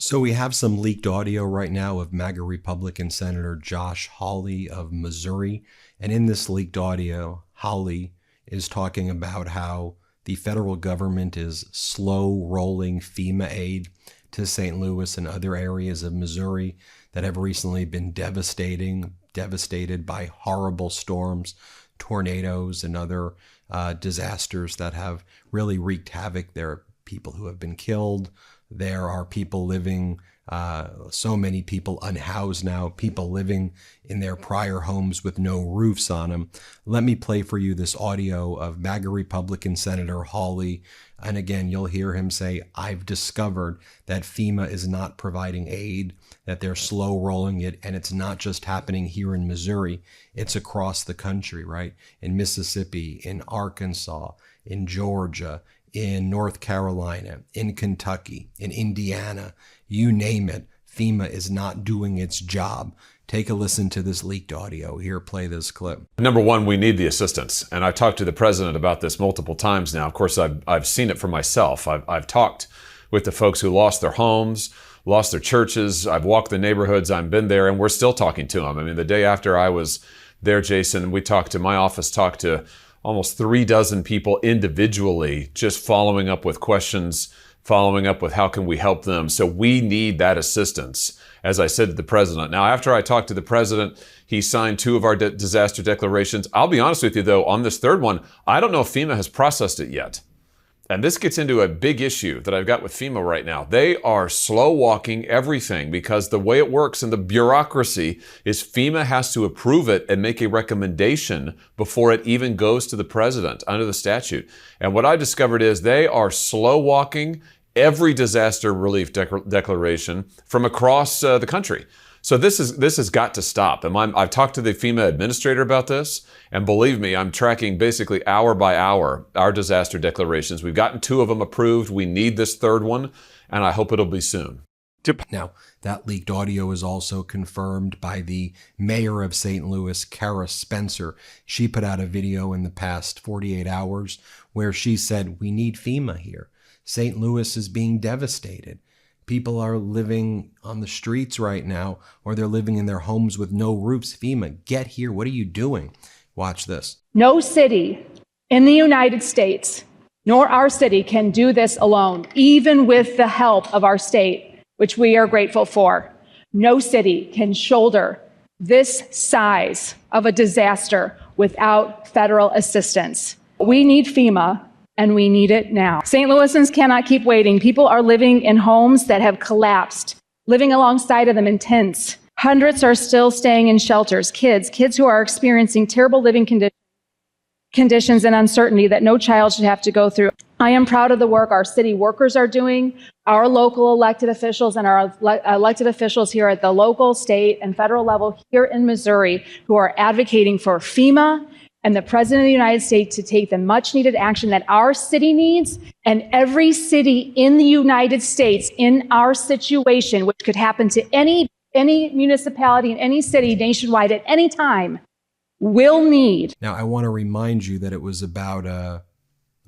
So we have some leaked audio right now of MAGA Republican Senator Josh Hawley of Missouri. And in this leaked audio, Hawley is talking about how the federal government is slow rolling FEMA aid to St. Louis and other areas of Missouri that have recently been devastated by horrible storms, tornadoes, and other disasters that have really wreaked havoc. There are people who have been killed. There are people living, so many people unhoused now, people living in their prior homes with no roofs on them. Let me play for you this audio of MAGA Republican Senator Hawley. And again, you'll hear him say, I've discovered that FEMA is not providing aid, that they're slow rolling it. And it's not just happening here in Missouri. It's across the country, right? In Mississippi, in Arkansas, in Georgia, in North Carolina, in Kentucky, in Indiana, you name it, FEMA is not doing its job. Take a listen to this leaked audio. Here, play this clip. Number one, we need the assistance. And I've talked to the president about this multiple times now. Of course, I've seen it for myself. I've talked with the folks who lost their homes, lost their churches. I've walked the neighborhoods. I've been there, and we're still talking to them. I mean, the day after I was there, Jason, my office talked to almost 36 people individually, just following up with questions, following up with how can we help them. So we need that assistance, as I said to the president. Now, after I talked to the president, he signed 2 of our disaster declarations. I'll be honest with you, though, on this third one, I don't know if FEMA has processed it yet. And this gets into a big issue that I've got with FEMA right now. They are slow walking everything because the way it works in the bureaucracy is FEMA has to approve it and make a recommendation before it even goes to the president under the statute. And what I discovered is they are slow walking every disaster relief declaration from across the country. So this has got to stop. And I've talked to the FEMA administrator about this, and believe me, I'm tracking basically hour by hour our disaster declarations. We've gotten 2 of them approved. We need this third one, and I hope it'll be soon. Now, that leaked audio is also confirmed by the mayor of St. Louis, Kara Spencer. She put out a video in the past 48 hours where she said, we need FEMA here. St. Louis is being devastated. People are living on the streets right now, or they're living in their homes with no roofs. FEMA, get here. What are you doing? Watch this. No city in the United States, nor our city, can do this alone, even with the help of our state, which we are grateful for. No city can shoulder this size of a disaster without federal assistance. We need FEMA. And we need it now. St. Louisans cannot keep waiting. People are living in homes that have collapsed, living alongside of them in tents. Hundreds are still staying in shelters. Kids who are experiencing terrible living conditions and uncertainty that no child should have to go through. I am proud of the work our city workers are doing, our local elected officials and our elected officials here at the local, state, and federal level here in Missouri who are advocating for FEMA and the President of the United States to take the much needed action that our city needs, and every city in the United States in our situation, which could happen to any municipality in any city nationwide at any time, will need. Now, I want to remind you that it was about a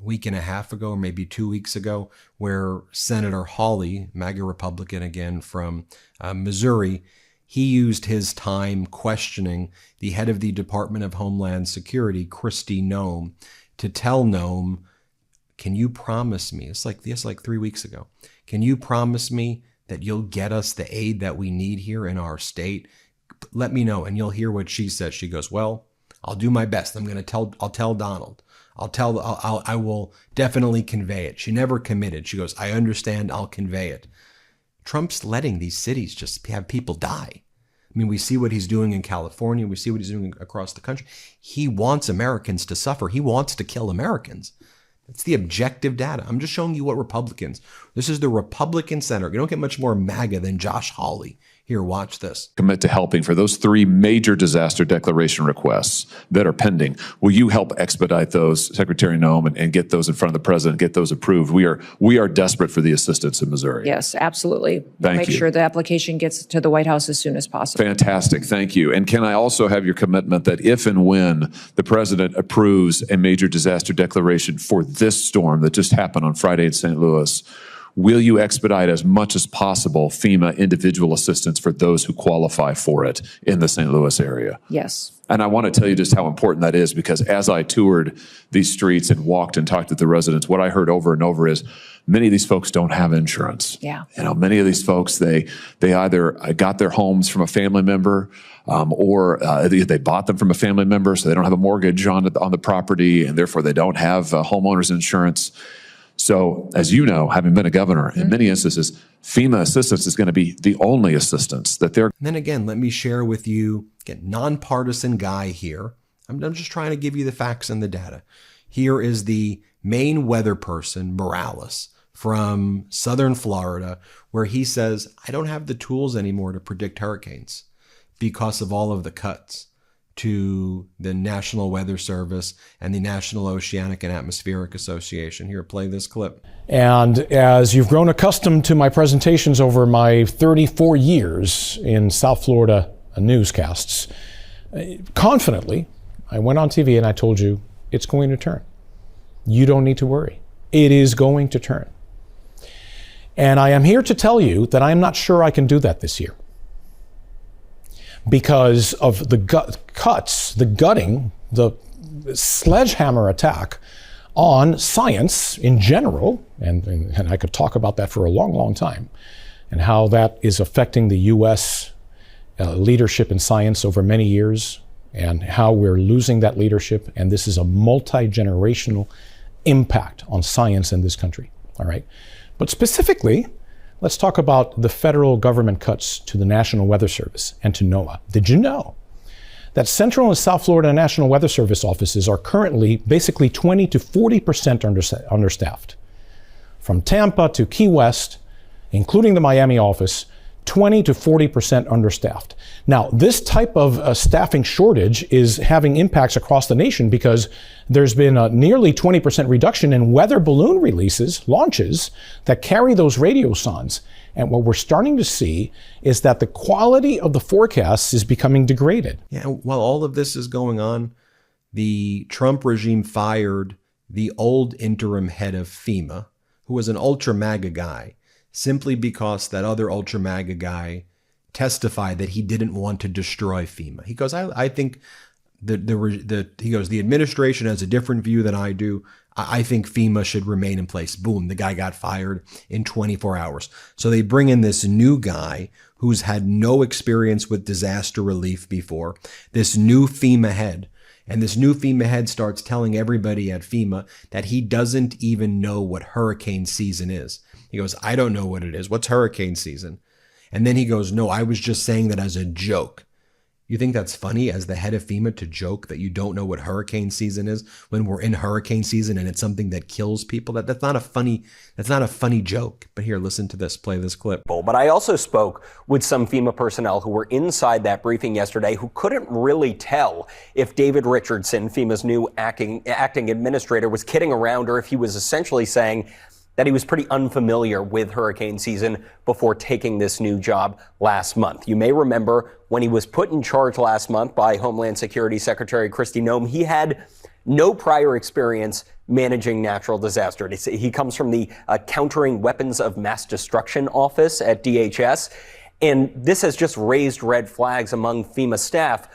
week and a half ago, or maybe 2 weeks ago, where Senator Hawley, MAGA Republican again from Missouri, he used his time questioning the head of the Department of Homeland Security, Kristi Noem, to tell Noem, can you promise me, it's like 3 weeks ago, can you promise me that you'll get us the aid that we need here in our state? Let me know. And you'll hear what she says. She goes, well, I'll do my best. I'll tell Donald. I will definitely convey it. She never committed. She goes, I understand, I'll convey it. Trump's letting these cities just have people die. I mean, we see what he's doing in California. We see what he's doing across the country. He wants Americans to suffer. He wants to kill Americans. That's the objective data. I'm just showing you what Republicans. This is the Republican Center. You don't get much more MAGA than Josh Hawley. Here, watch this. Commit to helping for those 3 major disaster declaration requests that are pending. Will you help expedite those, Secretary Noem, and get those in front of the president, get those approved? We are desperate for the assistance in Missouri. Yes, absolutely. Thank you. Make sure the application gets to the White House as soon as possible. Fantastic. Thank you. And can I also have your commitment that if and when the president approves a major disaster declaration for this storm that just happened on Friday in St. Louis, will you expedite as much as possible FEMA individual assistance for those who qualify for it in the St. Louis area? Yes. And I want to tell you just how important that is, because as I toured these streets and walked and talked to the residents, what I heard over and over is many of these folks don't have insurance. Yeah. You know, many of these folks, they either got their homes from a family member, or they bought them from a family member, so they don't have a mortgage on the property, and therefore they don't have homeowners insurance. So, as you know, having been a governor, in many instances, FEMA assistance is going to be the only assistance that they're. And then again, let me share with you, again, nonpartisan guy here. I'm just trying to give you the facts and the data. Here is the Maine weather person, Meiselas, from southern Florida, where he says, I don't have the tools anymore to predict hurricanes because of all of the cuts to the National Weather Service and the National Oceanic and Atmospheric Association. Here, play this clip. And as you've grown accustomed to my presentations over my 34 years in South Florida newscasts, confidently, I went on TV and I told you, it's going to turn. You don't need to worry. It is going to turn. And I am here to tell you that I am not sure I can do that this year, because of the cuts, the gutting, the sledgehammer attack on science in general, and I could talk about that for a long, long time, and how that is affecting the U.S. Leadership in science over many years, and how we're losing that leadership, and this is a multi-generational impact on science in this country, all right? But specifically, let's talk about the federal government cuts to the National Weather Service and to NOAA. Did you know that Central and South Florida National Weather Service offices are currently basically 20 to 40% understaffed? From Tampa to Key West, including the Miami office, 20 to 40% understaffed. Now, this type of staffing shortage is having impacts across the nation, because there's been a nearly 20% reduction in weather balloon launches that carry those radiosondes. And what we're starting to see is that the quality of the forecasts is becoming degraded. Yeah, while all of this is going on, the Trump regime fired the old interim head of FEMA, who was an ultra MAGA guy, simply because that other ultra MAGA guy testified that he didn't want to destroy FEMA. He goes, I think the administration has a different view than I do. I think FEMA should remain in place. Boom, the guy got fired in 24 hours. So they bring in this new guy who's had no experience with disaster relief before, this new FEMA head. And this new FEMA head starts telling everybody at FEMA that he doesn't even know what hurricane season is. He goes, I don't know what it is. What's hurricane season? And then he goes, no, I was just saying that as a joke. You think that's funny as the head of FEMA to joke that you don't know what hurricane season is when we're in hurricane season and it's something that kills people? That's not a funny joke. But here, listen to this, play this clip. But I also spoke with some FEMA personnel who were inside that briefing yesterday who couldn't really tell if David Richardson, FEMA's new acting administrator, was kidding around or if he was essentially saying that he was pretty unfamiliar with hurricane season before taking this new job last month. You may remember when he was put in charge last month by Homeland Security Secretary Kristi Noem, he had no prior experience managing natural disasters. He comes from the Countering Weapons of Mass Destruction office at DHS, and this has just raised red flags among FEMA staff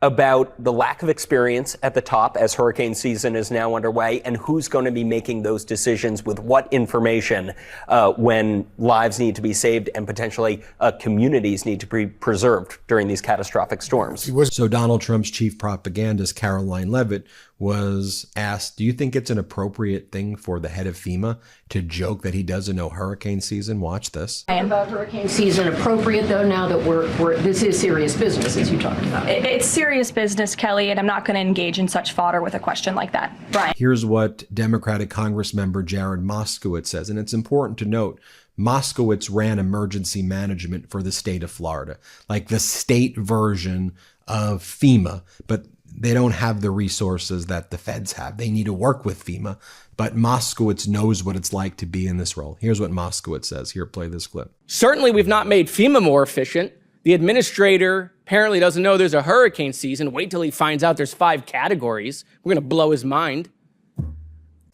about the lack of experience at the top as hurricane season is now underway, and who's going to be making those decisions with what information when lives need to be saved and potentially communities need to be preserved during these catastrophic storms. So Donald Trump's chief propagandist, Caroline Leavitt, was asked, do you think it's an appropriate thing for the head of FEMA to joke that he doesn't know hurricane season? Watch this. And about hurricane season appropriate, though, now that this is serious business, as you talked about? It's serious business, Kelly, and I'm not going to engage in such fodder with a question like that. Brian. Here's what Democratic Congress member Jared Moskowitz says, and it's important to note, Moskowitz ran emergency management for the state of Florida, like the state version of FEMA, but they don't have the resources that the feds have. They need to work with FEMA, but Moskowitz knows what it's like to be in this role. Here's what Moskowitz says. Here, play this clip. Certainly, we've not made FEMA more efficient. The administrator apparently doesn't know there's a hurricane season. Wait till he finds out there's 5 categories. We're going to blow his mind.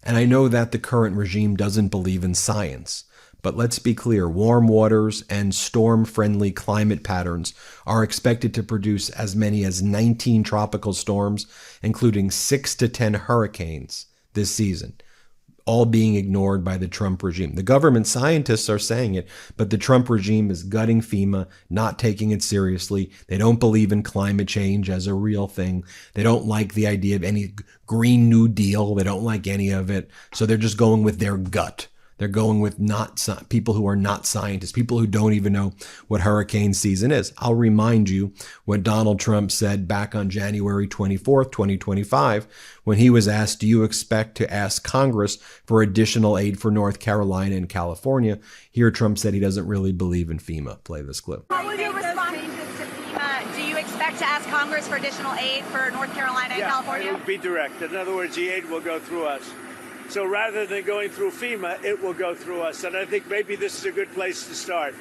And I know that the current regime doesn't believe in science, But let's be clear, warm waters and storm-friendly climate patterns are expected to produce as many as 19 tropical storms, including 6 to 10 hurricanes this season, all being ignored by the Trump regime. The government scientists are saying it, but the Trump regime is gutting FEMA, not taking it seriously. They don't believe in climate change as a real thing. They don't like the idea of any Green New Deal. They don't like any of it. So they're just going with their gut. They're going with people who are not scientists, people who don't even know what hurricane season is. I'll remind you what Donald Trump said back on January 24th, 2025, when he was asked, do you expect to ask Congress for additional aid for North Carolina and California? Here, Trump said he doesn't really believe in FEMA. Play this clip. How will you respond to FEMA? Do you expect to ask Congress for additional aid for North Carolina and California? It will be direct. In other words, the aid will go through us. So rather than going through FEMA, it will go through us. And I think maybe this is a good place to start.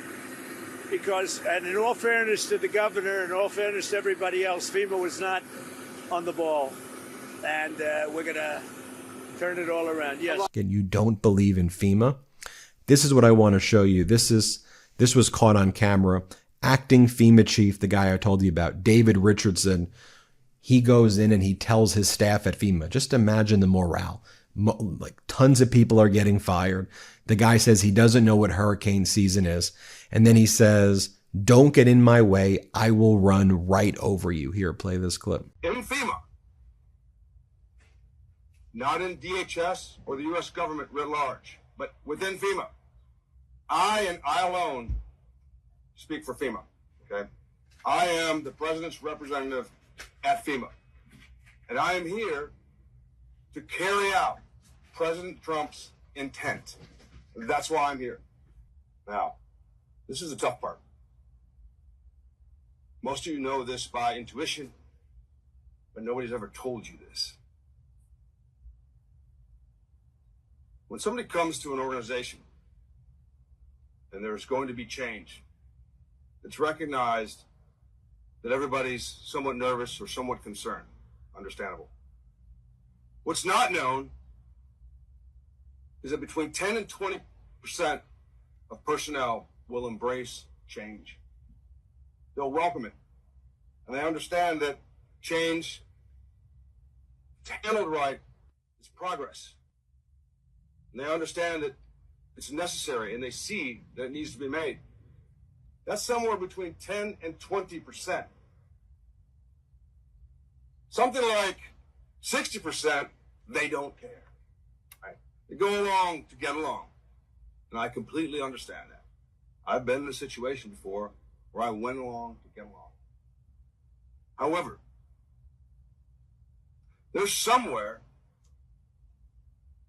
Because, and in all fairness to the governor, and in all fairness to everybody else, FEMA was not on the ball. And we're going to turn it all around. Yes. Again, you don't believe in FEMA? This is what I want to show you. This was caught on camera. Acting FEMA chief, the guy I told you about, David Richardson, he goes in and he tells his staff at FEMA, just imagine the morale. Like tons of people are getting fired. The guy says he doesn't know what hurricane season is. And then he says, don't get in my way. I will run right over you. Here, play this clip. In FEMA, not in DHS or the U.S. government writ large, but within FEMA, I and I alone speak for FEMA, okay? I am the president's representative at FEMA, and I am here to carry out President Trump's intent. That's why I'm here. Now, this is the tough part. Most of you know this by intuition, but nobody's ever told you this. When somebody comes to an organization and there's going to be change, it's recognized that everybody's somewhat nervous or somewhat concerned. Understandable. What's not known is that between 10 and 20% of personnel will embrace change. They'll welcome it. And they understand that change, handled right, is progress. And they understand that it's necessary, and they see that it needs to be made. That's somewhere between 10 and 20%. Something like 60%, they don't care. Right? They go along to get along. And I completely understand that. I've been in a situation before where I went along to get along. However, there's somewhere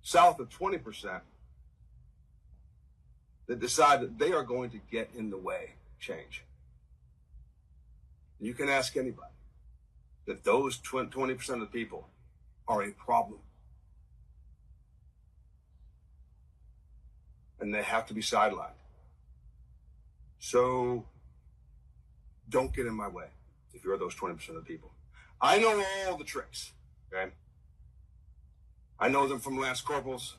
south of 20% that decide that they are going to get in the way of change. You can ask anybody that those 20% of the people are a problem. And they have to be sidelined. So don't get in my way if you're those 20% of the people. I know all the tricks, okay? I know them from lance corporals.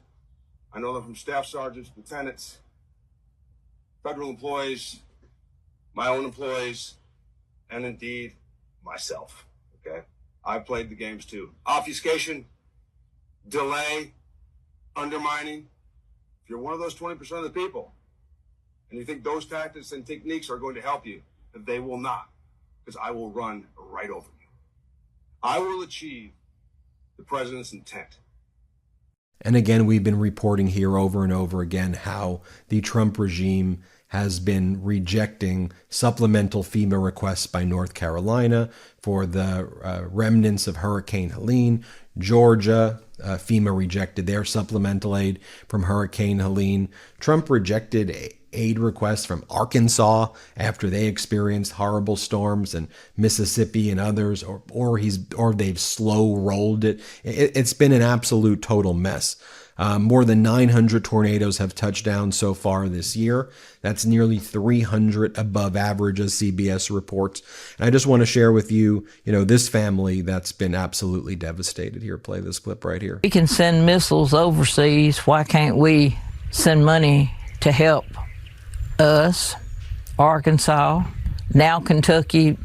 I know them from staff sergeants, lieutenants, federal employees, my own employees, and indeed myself, okay? I've played the games too. Obfuscation, delay, undermining. If you're one of those 20% of the people and you think those tactics and techniques are going to help you, they will not, because I will run right over you. I will achieve the president's intent. And again, we've been reporting here over and over again how the Trump regime has been rejecting supplemental FEMA requests by North Carolina for the remnants of Hurricane Helene. Georgia, FEMA rejected their supplemental aid from Hurricane Helene. Trump rejected aid requests from Arkansas after they experienced horrible storms, and Mississippi and others, or they've slow rolled it. It's been an absolute total mess. More than 900 tornadoes have touched down so far this year. That's nearly 300 above average, as CBS reports. And I just want to share with you, this family that's been absolutely devastated. Here, play this clip right here. We can send missiles overseas. Why can't we send money to help us, Arkansas. Now Kentucky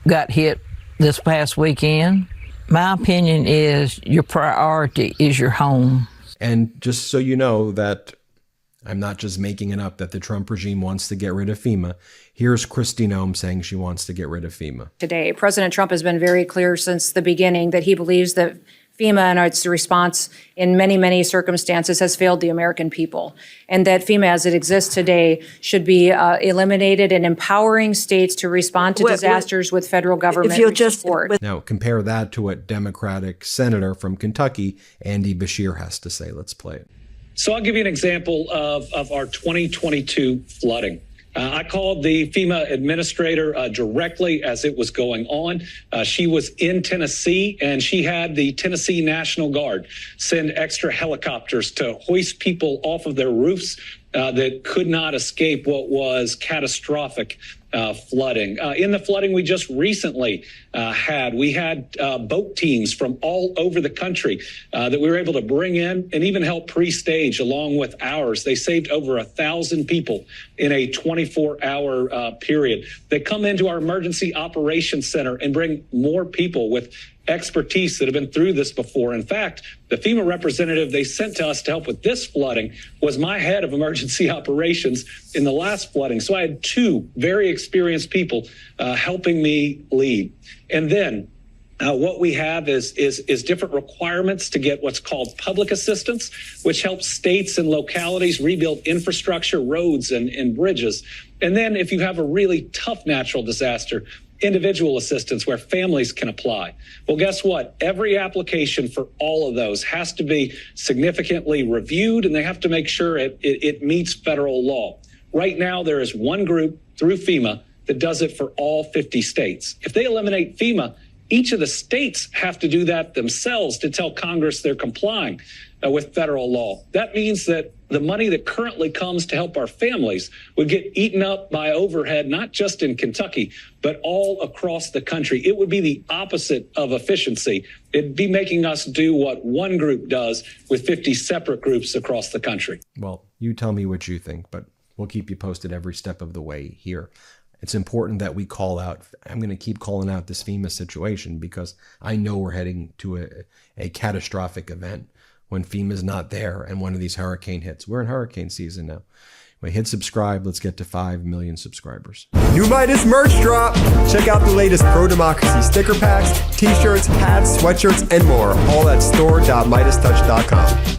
got hit this past weekend. My opinion is your priority is your home. And just so you know that I'm not just making it up, that the Trump regime wants to get rid of FEMA. Here's Kristi Noem saying she wants to get rid of FEMA. Today, President Trump has been very clear since the beginning that he believes that FEMA and its response in many, many circumstances has failed the American people, and that FEMA as it exists today should be eliminated and empowering states to respond to disasters with federal government support. Now, compare that to what Democratic Senator from Kentucky, Andy Beshear, has to say. Let's play it. So I'll give you an example of our 2022 flooding. I called the FEMA administrator directly as it was going on. She was in Tennessee, and she had the Tennessee National Guard send extra helicopters to hoist people off of their roofs that could not escape what was catastrophic flooding. In the flooding we just recently had, we had boat teams from all over the country that we were able to bring in and even help pre-stage along with ours. They saved over 1,000 people in a 24-hour period. They come into our emergency operations center and bring more people with expertise that have been through this before. In fact, the FEMA representative they sent to us to help with this flooding was my head of emergency operations in the last flooding. So I had two very experienced people helping me lead. And then what we have is different requirements to get what's called public assistance, which helps states and localities rebuild infrastructure, roads, and bridges. And then if you have a really tough natural disaster, individual assistance where families can apply. Well, guess what? Every application for all of those has to be significantly reviewed, and they have to make sure it meets federal law. Right now, there is one group through FEMA that does it for all 50 states. If they eliminate FEMA, each of the states have to do that themselves to tell Congress they're complying with federal law. That means that the money that currently comes to help our families would get eaten up by overhead, not just in Kentucky, but all across the country. It would be the opposite of efficiency. It'd be making us do what one group does with 50 separate groups across the country. Well, you tell me what you think, but we'll keep you posted every step of the way here. It's important that we call out. I'm going to keep calling out this FEMA situation because I know we're heading to a catastrophic event when FEMA's not there and one of these hurricane hits. We're in hurricane season now. We hit subscribe. Let's get to 5 million subscribers. New Midas merch drop. Check out the latest pro-democracy sticker packs, t-shirts, hats, sweatshirts, and more. All at store.MeidasTouch.com.